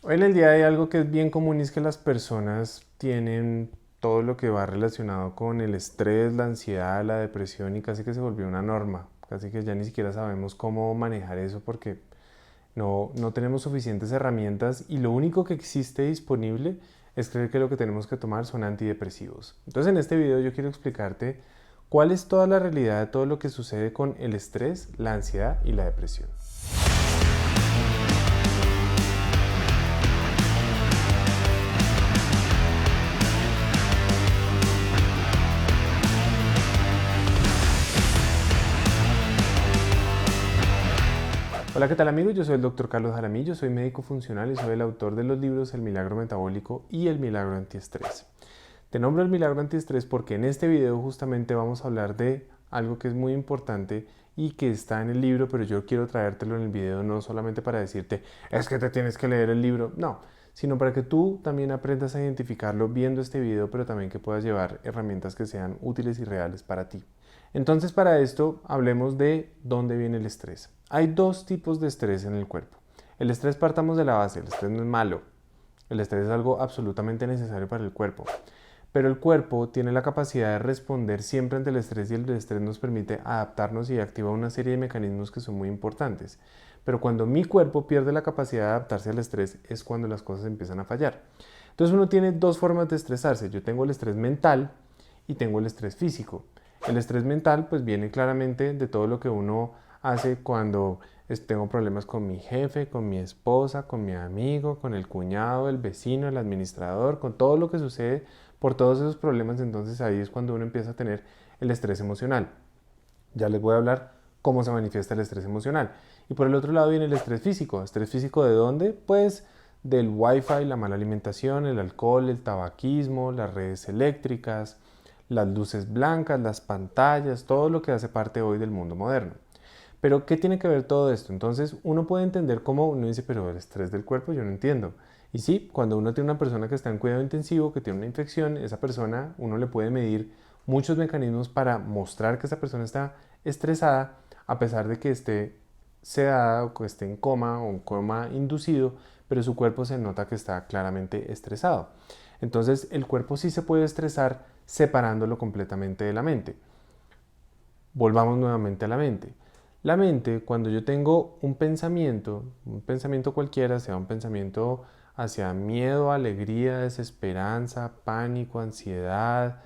Hoy en el día hay algo que es bien común y es que las personas tienen todo lo que va relacionado con el estrés, la ansiedad, la depresión y casi que se volvió una norma. Casi que ya ni siquiera sabemos cómo manejar eso porque no tenemos suficientes herramientas y lo único que existe disponible es creer que lo que tenemos que tomar son antidepresivos. Entonces en este video yo quiero explicarte cuál es toda la realidad de todo lo que sucede con el estrés, la ansiedad y la depresión. Hola, ¿qué tal amigos? Yo soy el Dr. Carlos Jaramillo, soy médico funcional y soy el autor de los libros El Milagro Metabólico y El Milagro Antiestrés. Te nombro El Milagro Antiestrés porque en este video justamente vamos a hablar de algo que es muy importante y que está en el libro, pero yo quiero traértelo en el video no solamente para decirte es que te tienes que leer el libro, no, sino para que tú también aprendas a identificarlo viendo este video, pero también que puedas llevar herramientas que sean útiles y reales para ti. Entonces, para esto hablemos de dónde viene el estrés. Hay dos tipos de estrés en el cuerpo. El estrés, partamos de la base, el estrés no es malo. El estrés es algo absolutamente necesario para el cuerpo. Pero el cuerpo tiene la capacidad de responder siempre ante el estrés y el estrés nos permite adaptarnos y activa una serie de mecanismos que son muy importantes. Pero cuando mi cuerpo pierde la capacidad de adaptarse al estrés es cuando las cosas empiezan a fallar. Entonces uno tiene dos formas de estresarse. Yo tengo el estrés mental y tengo el estrés físico. El estrés mental pues viene claramente de todo lo que uno hace cuando tengo problemas con mi jefe, con mi esposa, con mi amigo, con el cuñado, el vecino, el administrador, con todo lo que sucede por todos esos problemas. Entonces ahí es cuando uno empieza a tener el estrés emocional. Ya les voy a hablar cómo se manifiesta el estrés emocional. Y por el otro lado viene el estrés físico. ¿Estrés físico de dónde? Pues del wifi, la mala alimentación, el alcohol, el tabaquismo, las redes eléctricas, las luces blancas, las pantallas, todo lo que hace parte hoy del mundo moderno. Pero ¿qué tiene que ver todo esto? Entonces uno puede entender cómo uno dice, pero el estrés del cuerpo yo no entiendo. Y sí, cuando uno tiene una persona que está en cuidado intensivo, que tiene una infección, esa persona uno le puede medir muchos mecanismos para mostrar que esa persona está estresada a pesar de que esté sedada o que esté en coma o en coma inducido, pero su cuerpo se nota que está claramente estresado. Entonces el cuerpo sí se puede estresar separándolo completamente de la mente. Volvamos nuevamente a la mente. La mente, cuando yo tengo un pensamiento cualquiera, sea un pensamiento hacia miedo, alegría, desesperanza, pánico, ansiedad,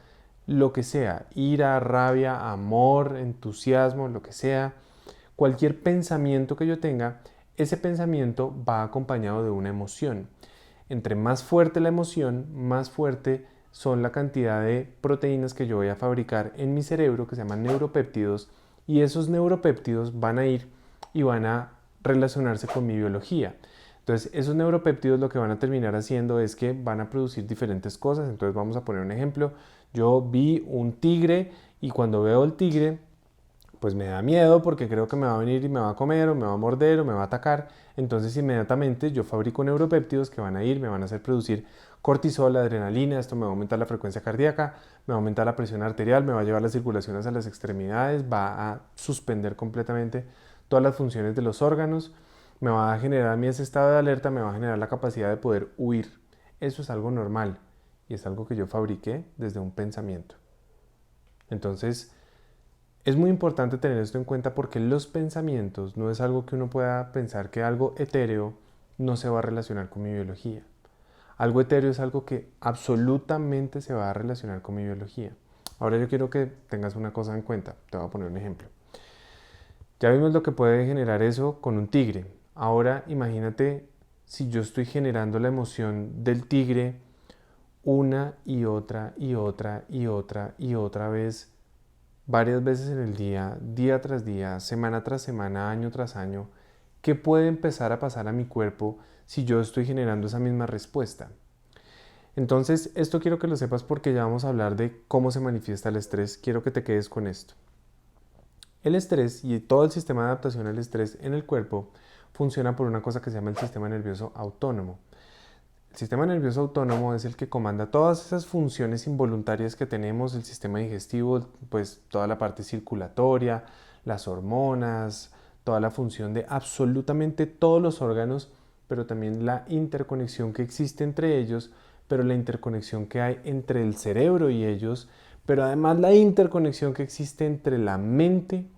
lo que sea, ira, rabia, amor, entusiasmo, lo que sea, cualquier pensamiento que yo tenga, ese pensamiento va acompañado de una emoción. Entre más fuerte la emoción, más fuerte son la cantidad de proteínas que yo voy a fabricar en mi cerebro que se llaman neuropéptidos y esos neuropéptidos van a ir y van a relacionarse con mi biología. Entonces esos neuropéptidos lo que van a terminar haciendo es que van a producir diferentes cosas. Entonces vamos a poner un ejemplo. Yo vi un tigre y cuando veo el tigre pues me da miedo porque creo que me va a venir y me va a comer o me va a morder o me va a atacar. Entonces inmediatamente yo fabrico neuropéptidos que van a ir, me van a hacer producir cortisol, adrenalina, esto me va a aumentar la frecuencia cardíaca, me va a aumentar la presión arterial, me va a llevar la circulación hacia las extremidades, va a suspender completamente todas las funciones de los órganos, me va a generar a mí ese estado de alerta, me va a generar la capacidad de poder huir. Eso es algo normal y es algo que yo fabriqué desde un pensamiento. Entonces, es muy importante tener esto en cuenta porque los pensamientos no es algo que uno pueda pensar que algo etéreo no se va a relacionar con mi biología. Algo etéreo es algo que absolutamente se va a relacionar con mi biología. Ahora yo quiero que tengas una cosa en cuenta. Te voy a poner un ejemplo. Ya vimos lo que puede generar eso con un tigre. Ahora imagínate si yo estoy generando la emoción del tigre una y otra y otra y otra y otra vez varias veces en el día, día tras día, semana tras semana, año tras año, ¿qué puede empezar a pasar a mi cuerpo si yo estoy generando esa misma respuesta? Entonces, esto quiero que lo sepas porque ya vamos a hablar de cómo se manifiesta el estrés. Quiero que te quedes con esto. El estrés y todo el sistema de adaptación al estrés en el cuerpo funciona por una cosa que se llama el sistema nervioso autónomo. El sistema nervioso autónomo es el que comanda todas esas funciones involuntarias que tenemos, el sistema digestivo, pues toda la parte circulatoria, las hormonas, toda la función de absolutamente todos los órganos pero también la interconexión que existe entre ellos, pero la interconexión que hay entre el cerebro y ellos, pero además la interconexión que existe entre la mente,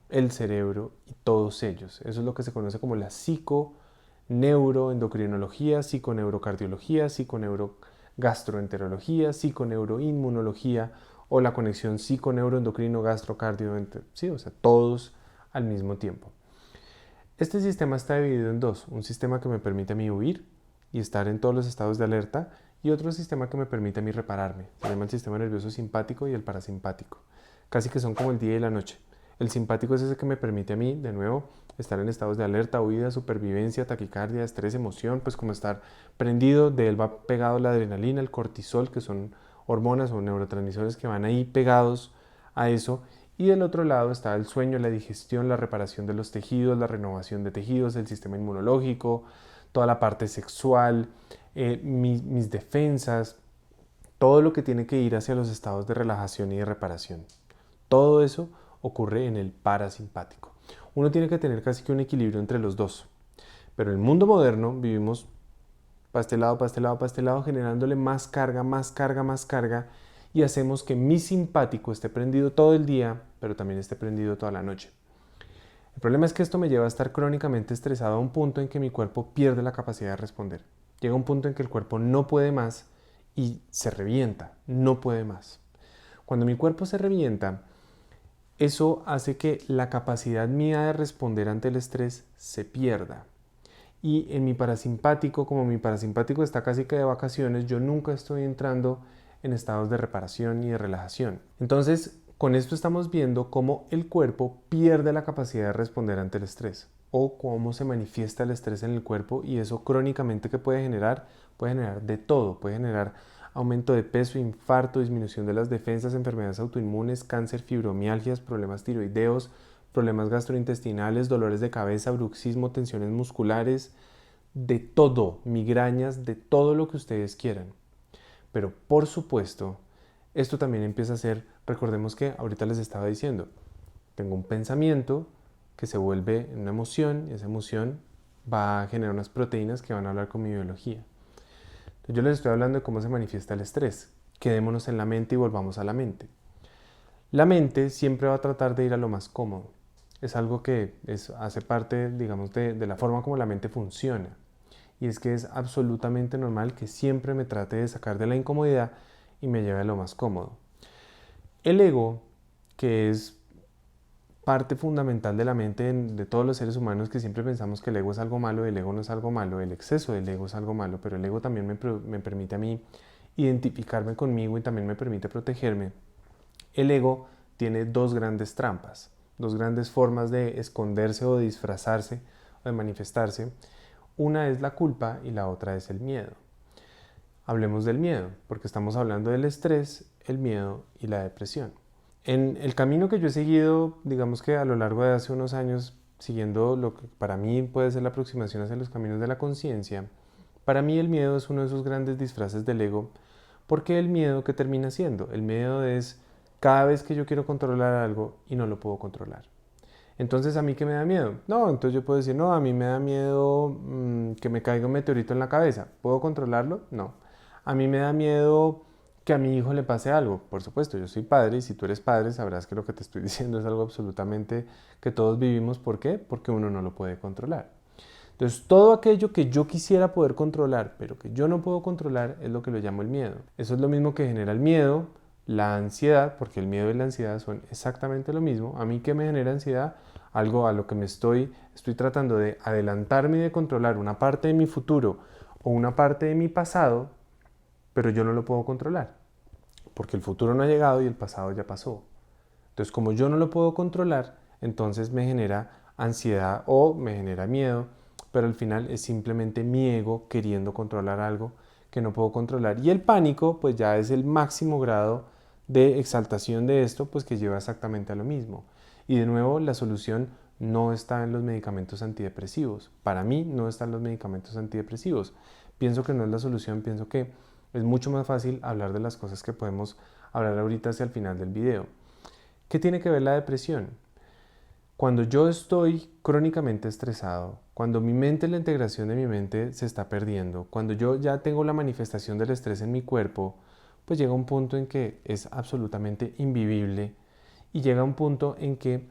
el cerebro y todos ellos. Eso es lo que se conoce como la psiconeuroendocrinología, psiconeurocardiología, psiconeurogastroenterología, psiconeuroinmunología o la conexión psiconeuroendocrino gastrocardio, sí, o sea, todos al mismo tiempo. Este sistema está dividido en dos, un sistema que me permite a mí huir y estar en todos los estados de alerta y otro sistema que me permite a mí repararme. Se llama el sistema nervioso simpático y el parasimpático. Casi que son como el día y la noche. El simpático es ese que me permite a mí, de nuevo, estar en estados de alerta, huida, supervivencia, taquicardia, estrés, emoción, pues como estar prendido, de él va pegado la adrenalina, el cortisol, que son hormonas o neurotransmisores que van ahí pegados a eso. Y del otro lado está el sueño, la digestión, la reparación de los tejidos, la renovación de tejidos, el sistema inmunológico, toda la parte sexual, mis defensas, todo lo que tiene que ir hacia los estados de relajación y de reparación. Todo eso ocurre en el parasimpático. Uno tiene que tener casi que un equilibrio entre los dos. Pero en el mundo moderno vivimos para este lado, para este lado, para este lado, generándole más carga, más carga, más carga, y hacemos que mi simpático esté prendido todo el día, pero también esté prendido toda la noche. El problema es que esto me lleva a estar crónicamente estresado a un punto en que mi cuerpo pierde la capacidad de responder. Llega un punto en que el cuerpo no puede más y se revienta, no puede más. Cuando mi cuerpo se revienta, eso hace que la capacidad mía de responder ante el estrés se pierda. Y en mi parasimpático, como mi parasimpático está casi que de vacaciones, yo nunca estoy entrando en estados de reparación y de relajación. Entonces, con esto estamos viendo cómo el cuerpo pierde la capacidad de responder ante el estrés o cómo se manifiesta el estrés en el cuerpo, y eso crónicamente que puede generar de todo, puede generar aumento de peso, infarto, disminución de las defensas, enfermedades autoinmunes, cáncer, fibromialgias, problemas tiroideos, problemas gastrointestinales, dolores de cabeza, bruxismo, tensiones musculares, de todo, migrañas, de todo lo que ustedes quieran. Pero por supuesto, esto también empieza a ser, recordemos que ahorita les estaba diciendo, tengo un pensamiento que se vuelve una emoción y esa emoción va a generar unas proteínas que van a hablar con mi biología. Entonces, yo les estoy hablando de cómo se manifiesta el estrés. Quedémonos en la mente y volvamos a la mente. La mente siempre va a tratar de ir a lo más cómodo. Es algo que hace parte, digamos, de la forma como la mente funciona. Y es que es absolutamente normal que siempre me trate de sacar de la incomodidad y me lleve a lo más cómodo. El ego, que es parte fundamental de la mente de todos los seres humanos, que siempre pensamos que el ego es algo malo, el ego no es algo malo, el exceso del ego es algo malo, pero el ego también me permite a mí identificarme conmigo y también me permite protegerme. El ego tiene dos grandes trampas, dos grandes formas de esconderse o de disfrazarse o de manifestarse. Una es la culpa y la otra es el miedo. Hablemos del miedo, porque estamos hablando del estrés, el miedo y la depresión. En el camino que yo he seguido, digamos que a lo largo de hace unos años, siguiendo lo que para mí puede ser la aproximación hacia los caminos de la conciencia, para mí el miedo es uno de esos grandes disfraces del ego, porque el miedo, ¿qué termina siendo? El miedo es cada vez que yo quiero controlar algo y no lo puedo controlar. Entonces, ¿a mí qué me da miedo? No, entonces yo puedo decir, no, a mí me da miedo que me caiga un meteorito en la cabeza. ¿Puedo controlarlo? No. A mí me da miedo que a mi hijo le pase algo. Por supuesto, yo soy padre y si tú eres padre sabrás que lo que te estoy diciendo es algo absolutamente que todos vivimos. ¿Por qué? Porque uno no lo puede controlar. Entonces, todo aquello que yo quisiera poder controlar, pero que yo no puedo controlar, es lo que lo llamo el miedo. Eso es lo mismo que genera el miedo, la ansiedad, porque el miedo y la ansiedad son exactamente lo mismo. ¿A mí qué me genera ansiedad? Algo a lo que estoy tratando de adelantarme y de controlar una parte de mi futuro o una parte de mi pasado, pero yo no lo puedo controlar, porque el futuro no ha llegado y el pasado ya pasó. Entonces, como yo no lo puedo controlar, entonces me genera ansiedad o me genera miedo, pero al final es simplemente mi ego queriendo controlar algo que no puedo controlar. Y el pánico, pues ya es el máximo grado de exaltación de esto, pues que lleva exactamente a lo mismo. Y de nuevo, la solución no está en los medicamentos antidepresivos. Para mí no están los medicamentos antidepresivos. Pienso que no es la solución, pienso que es mucho más fácil hablar de las cosas que podemos hablar ahorita hacia el final del video. ¿Qué tiene que ver la depresión? Cuando yo estoy crónicamente estresado, cuando mi mente, la integración de mi mente se está perdiendo, cuando yo ya tengo la manifestación del estrés en mi cuerpo, pues llega un punto en que es absolutamente invivible y llega un punto en que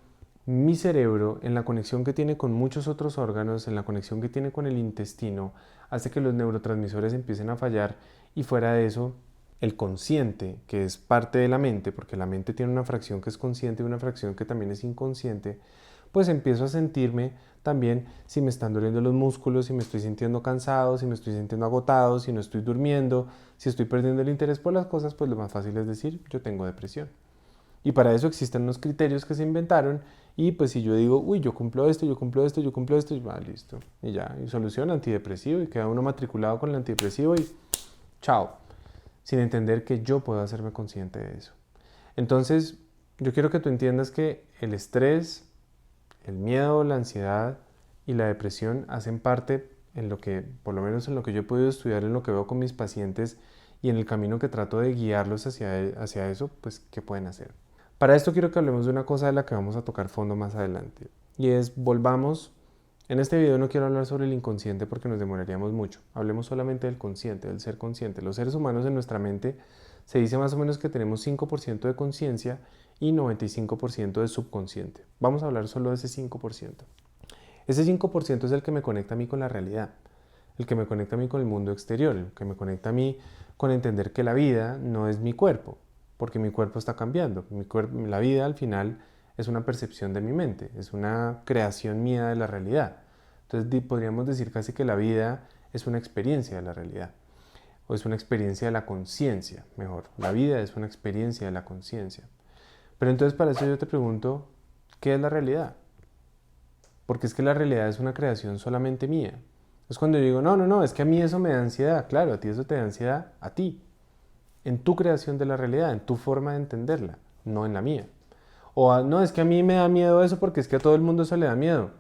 mi cerebro, en la conexión que tiene con muchos otros órganos, en la conexión que tiene con el intestino, hace que los neurotransmisores empiecen a fallar y fuera de eso, el consciente, que es parte de la mente, porque la mente tiene una fracción que es consciente y una fracción que también es inconsciente, pues empiezo a sentirme también si me están doliendo los músculos, si me estoy sintiendo cansado, si me estoy sintiendo agotado, si no estoy durmiendo, si estoy perdiendo el interés por las cosas, pues lo más fácil es decir, yo tengo depresión. Y para eso existen unos criterios que se inventaron y pues si yo digo, uy, yo cumplo esto, yo cumplo esto, yo cumplo esto, y va, listo. Y ya, y solución antidepresivo y queda uno matriculado con el antidepresivo y chao. Sin entender que yo puedo hacerme consciente de eso. Entonces, yo quiero que tú entiendas que el estrés, el miedo, la ansiedad y la depresión hacen parte en lo que, por lo menos en lo que yo he podido estudiar, en lo que veo con mis pacientes y en el camino que trato de guiarlos hacia eso, pues, ¿qué pueden hacer? Para esto quiero que hablemos de una cosa de la que vamos a tocar fondo más adelante. Y es, volvamos, en este video no quiero hablar sobre el inconsciente porque nos demoraríamos mucho. Hablemos solamente del consciente, del ser consciente. Los seres humanos en nuestra mente se dice más o menos que tenemos 5% de conciencia y 95% de subconsciente. Vamos a hablar solo de ese 5%. Ese 5% es el que me conecta a mí con la realidad, el que me conecta a mí con el mundo exterior, el que me conecta a mí con entender que la vida no es mi cuerpo, porque mi cuerpo está cambiando. La vida al final es una percepción de mi mente, es una creación mía de la realidad. Entonces podríamos decir casi que la vida es una experiencia de la realidad, o es una experiencia de la conciencia, mejor. La vida es una experiencia de la conciencia. Pero entonces para eso yo te pregunto, ¿qué es la realidad? Porque es que la realidad es una creación solamente mía. Es cuando yo digo, no, es que a mí eso me da ansiedad. Claro, a ti eso te da ansiedad, a ti, en tu creación de la realidad, en tu forma de entenderla, no en la mía. No, es que a mí me da miedo eso porque es que a todo el mundo eso le da miedo.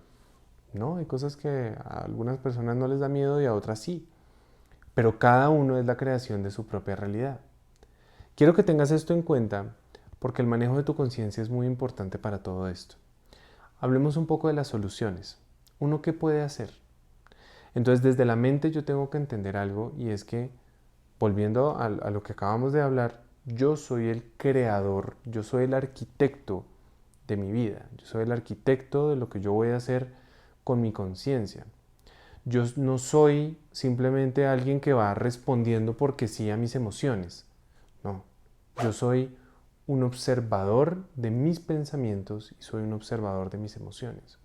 No, hay cosas que a algunas personas no les da miedo y a otras sí. Pero cada uno es la creación de su propia realidad. Quiero que tengas esto en cuenta porque el manejo de tu conciencia es muy importante para todo esto. Hablemos un poco de las soluciones. ¿Uno qué puede hacer? Entonces, desde la mente yo tengo que entender algo y es que, volviendo a lo que acabamos de hablar, yo soy el creador, yo soy el arquitecto de mi vida, yo soy el arquitecto de lo que yo voy a hacer con mi conciencia. Yo no soy simplemente alguien que va respondiendo porque sí a mis emociones, no, yo soy un observador de mis pensamientos y soy un observador de mis emociones.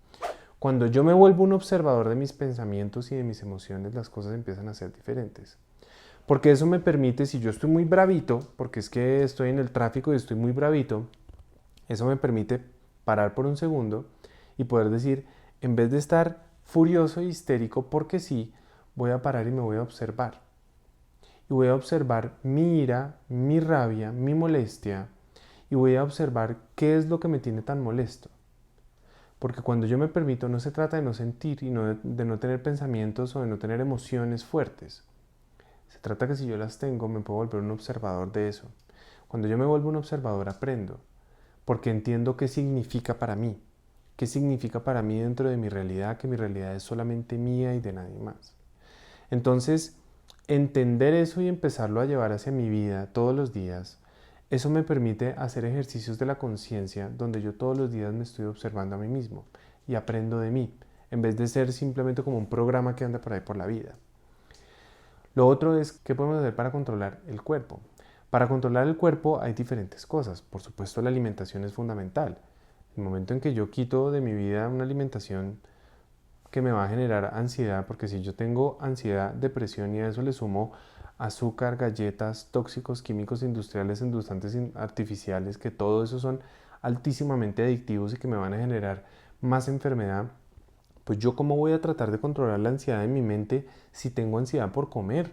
Cuando yo me vuelvo un observador de mis pensamientos y de mis emociones, las cosas empiezan a ser diferentes. Porque eso me permite, si yo estoy muy bravito, porque es que estoy en el tráfico y estoy muy bravito, eso me permite parar por un segundo y poder decir, en vez de estar furioso e histérico porque sí, voy a parar y me voy a observar. Y voy a observar mi ira, mi rabia, mi molestia, y voy a observar qué es lo que me tiene tan molesto. Porque cuando yo me permito, no se trata de no sentir y de no tener pensamientos o de no tener emociones fuertes. Se trata que si yo las tengo, me puedo volver un observador de eso. Cuando yo me vuelvo un observador, aprendo. Porque entiendo qué significa para mí. Qué significa para mí dentro de mi realidad, que mi realidad es solamente mía y de nadie más. Entonces, entender eso y empezarlo a llevar hacia mi vida todos los días, eso me permite hacer ejercicios de la conciencia donde yo todos los días me estoy observando a mí mismo y aprendo de mí, en vez de ser simplemente como un programa que anda por ahí por la vida. Lo otro es, ¿qué podemos hacer para controlar el cuerpo? Para controlar el cuerpo hay diferentes cosas. Por supuesto, la alimentación es fundamental. El momento en que yo quito de mi vida una alimentación que me va a generar ansiedad, porque si yo tengo ansiedad, depresión y a eso le sumo azúcar, galletas, tóxicos, químicos industriales, endulzantes artificiales, que todo eso son altísimamente adictivos y que me van a generar más enfermedad, pues yo cómo voy a tratar de controlar la ansiedad en mi mente si tengo ansiedad por comer.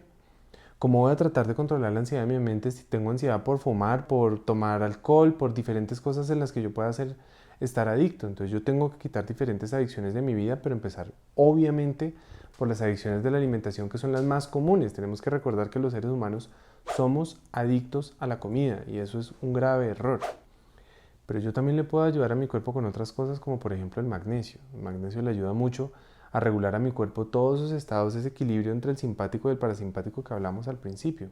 ¿Cómo voy a tratar de controlar la ansiedad en mi mente si tengo ansiedad por fumar, por tomar alcohol, por diferentes cosas en las que yo pueda estar adicto? Entonces yo tengo que quitar diferentes adicciones de mi vida, pero empezar obviamente por las adicciones de la alimentación, que son las más comunes. Tenemos que recordar que los seres humanos somos adictos a la comida y eso es un grave error. Pero yo también le puedo ayudar a mi cuerpo con otras cosas como por ejemplo el magnesio. El magnesio le ayuda mucho a regular a mi cuerpo todos esos estados, ese equilibrio entre el simpático y el parasimpático que hablamos al principio.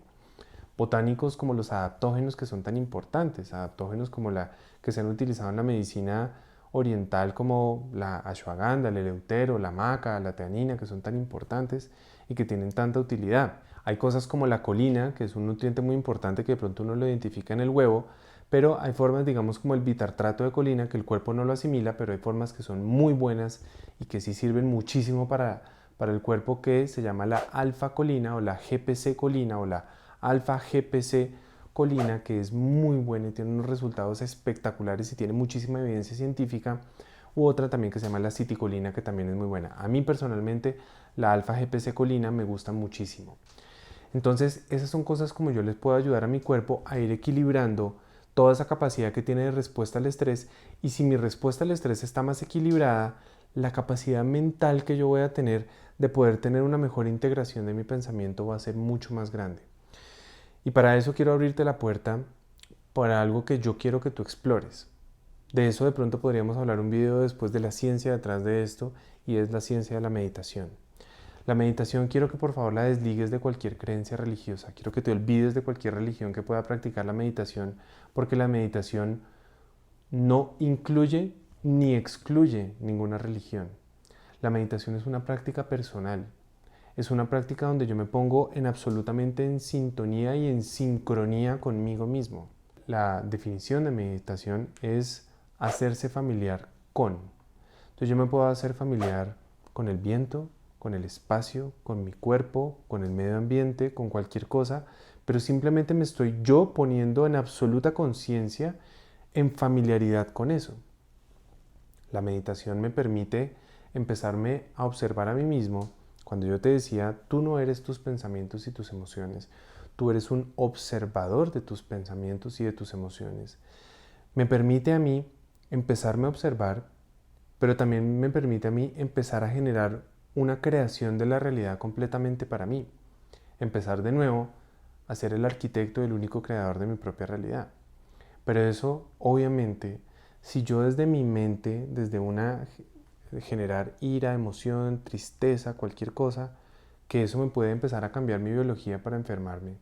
Botánicos como los adaptógenos que son tan importantes, adaptógenos como la que se han utilizado en la medicina oriental como la ashwagandha, el eleutero, la maca, la teanina, que son tan importantes y que tienen tanta utilidad. Hay cosas como la colina, que es un nutriente muy importante que de pronto uno lo identifica en el huevo, pero hay formas, digamos, como el bitartrato de colina, que el cuerpo no lo asimila, pero hay formas que son muy buenas y que sí sirven muchísimo para el cuerpo, que se llama la alfa-colina o la GPC-colina o la alfa-GPC colina, que es muy buena y tiene unos resultados espectaculares y tiene muchísima evidencia científica, u otra también que se llama la citicolina, que también es muy buena. A mí personalmente la alfa-GPC colina me gusta muchísimo. Entonces esas son cosas como yo les puedo ayudar a mi cuerpo a ir equilibrando toda esa capacidad que tiene de respuesta al estrés, y si mi respuesta al estrés está más equilibrada, la capacidad mental que yo voy a tener de poder tener una mejor integración de mi pensamiento va a ser mucho más grande. Y para eso quiero abrirte la puerta para algo que yo quiero que tú explores. De eso de pronto podríamos hablar un video después, de la ciencia detrás de esto, y es la ciencia de la meditación. La meditación quiero que por favor la desligues de cualquier creencia religiosa. Quiero que te olvides de cualquier religión que pueda practicar la meditación, porque la meditación no incluye ni excluye ninguna religión. La meditación es una práctica personal. Es una práctica donde yo me pongo absolutamente en sintonía y en sincronía conmigo mismo. La definición de meditación es hacerse familiar con. Entonces yo me puedo hacer familiar con el viento, con el espacio, con mi cuerpo, con el medio ambiente, con cualquier cosa, pero simplemente me estoy yo poniendo en absoluta conciencia, en familiaridad con eso. La meditación me permite empezarme a observar a mí mismo. Cuando yo te decía, tú no eres tus pensamientos y tus emociones, tú eres un observador de tus pensamientos y de tus emociones. Me permite a mí empezarme a observar, pero también me permite a mí empezar a generar una creación de la realidad completamente para mí. Empezar de nuevo a ser el arquitecto y el único creador de mi propia realidad. Pero eso, obviamente, si yo desde mi mente, desde una generar ira, emoción, tristeza, cualquier cosa, que eso me puede empezar a cambiar mi biología para enfermarme.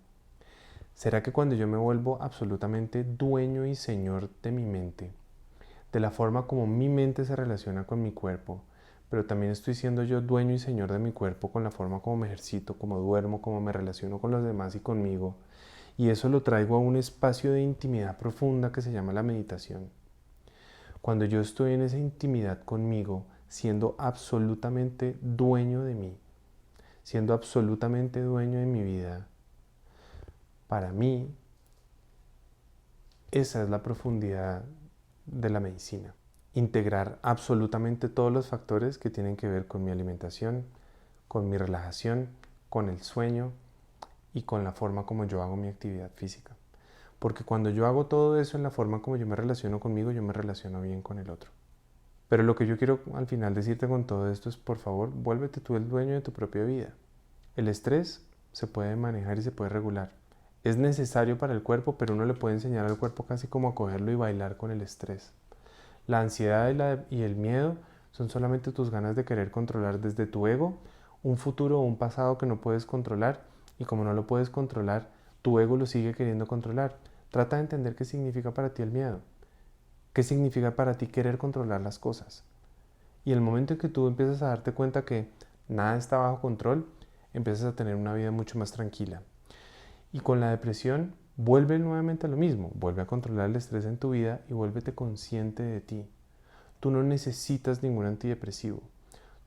¿Será que cuando yo me vuelvo absolutamente dueño y señor de mi mente, de la forma como mi mente se relaciona con mi cuerpo, pero también estoy siendo yo dueño y señor de mi cuerpo con la forma como me ejercito, como duermo, como me relaciono con los demás y conmigo, y eso lo traigo a un espacio de intimidad profunda que se llama la meditación? Cuando yo estoy en esa intimidad conmigo, siendo absolutamente dueño de mí, siendo absolutamente dueño de mi vida, para mí esa es la profundidad de la medicina. Integrar absolutamente todos los factores que tienen que ver con mi alimentación, con mi relajación, con el sueño y con la forma como yo hago mi actividad física. Porque cuando yo hago todo eso en la forma como yo me relaciono conmigo, yo me relaciono bien con el otro. Pero lo que yo quiero al final decirte con todo esto es, por favor, vuélvete tú el dueño de tu propia vida. El estrés se puede manejar y se puede regular. Es necesario para el cuerpo, pero uno le puede enseñar al cuerpo casi como a cogerlo y bailar con el estrés. La ansiedad y el miedo son solamente tus ganas de querer controlar desde tu ego un futuro o un pasado que no puedes controlar, y como no lo puedes controlar, tu ego lo sigue queriendo controlar. Trata de entender qué significa para ti el miedo, qué significa para ti querer controlar las cosas. Y el momento en que tú empiezas a darte cuenta que nada está bajo control, empiezas a tener una vida mucho más tranquila. Y con la depresión, vuelve nuevamente a lo mismo. Vuelve a controlar el estrés en tu vida y vuélvete consciente de ti. Tú no necesitas ningún antidepresivo.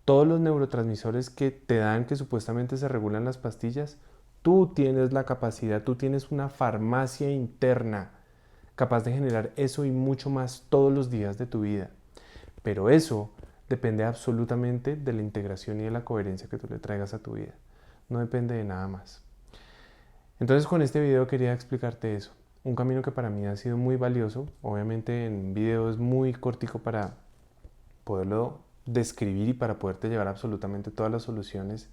Todos los neurotransmisores que te dan, que supuestamente se regulan las pastillas, tú tienes la capacidad, tú tienes una farmacia interna capaz de generar eso y mucho más todos los días de tu vida. Pero eso depende absolutamente de la integración y de la coherencia que tú le traigas a tu vida. No depende de nada más. Entonces con este video quería explicarte eso. Un camino que para mí ha sido muy valioso. Obviamente en un video es muy cortico para poderlo describir y para poderte llevar absolutamente todas las soluciones.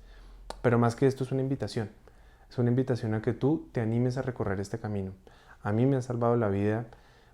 Pero más que esto es una invitación. Es una invitación a que tú te animes a recorrer este camino. A mí me ha salvado la vida,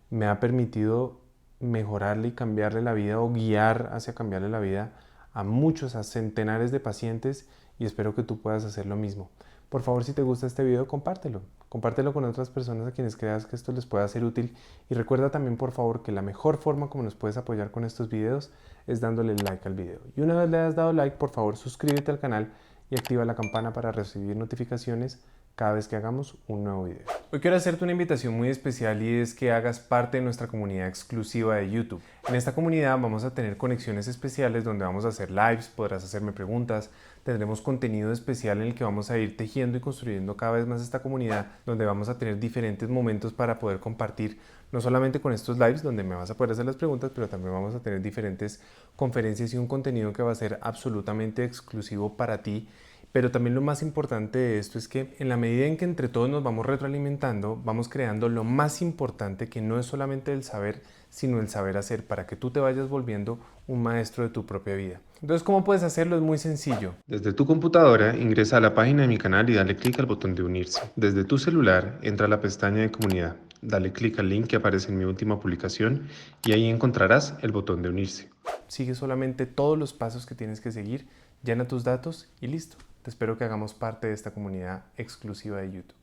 me ha permitido mejorarle y cambiarle la vida o guiar hacia cambiarle la vida a muchos, a centenares de pacientes, y espero que tú puedas hacer lo mismo. Por favor, si te gusta este video, compártelo. Compártelo con otras personas a quienes creas que esto les pueda ser útil. Y recuerda también, por favor, que la mejor forma como nos puedes apoyar con estos videos es dándole like al video. Y una vez le hayas dado like, por favor, suscríbete al canal y activa la campana para recibir notificaciones cada vez que hagamos un nuevo video. Hoy quiero hacerte una invitación muy especial y es que hagas parte de nuestra comunidad exclusiva de YouTube. En esta comunidad vamos a tener conexiones especiales donde vamos a hacer lives, podrás hacerme preguntas, tendremos contenido especial en el que vamos a ir tejiendo y construyendo cada vez más esta comunidad, donde vamos a tener diferentes momentos para poder compartir, no solamente con estos lives donde me vas a poder hacer las preguntas, pero también vamos a tener diferentes conferencias y un contenido que va a ser absolutamente exclusivo para ti. Pero también lo más importante de esto es que en la medida en que entre todos nos vamos retroalimentando, vamos creando lo más importante, que no es solamente el saber, sino el saber hacer, para que tú te vayas volviendo un maestro de tu propia vida. Entonces, ¿cómo puedes hacerlo? Es muy sencillo. Desde tu computadora, ingresa a la página de mi canal y dale clic al botón de unirse. Desde tu celular, entra a la pestaña de comunidad. Dale clic al link que aparece en mi última publicación y ahí encontrarás el botón de unirse. Sigue solamente todos los pasos que tienes que seguir, llena tus datos y listo. Te espero que hagamos parte de esta comunidad exclusiva de YouTube.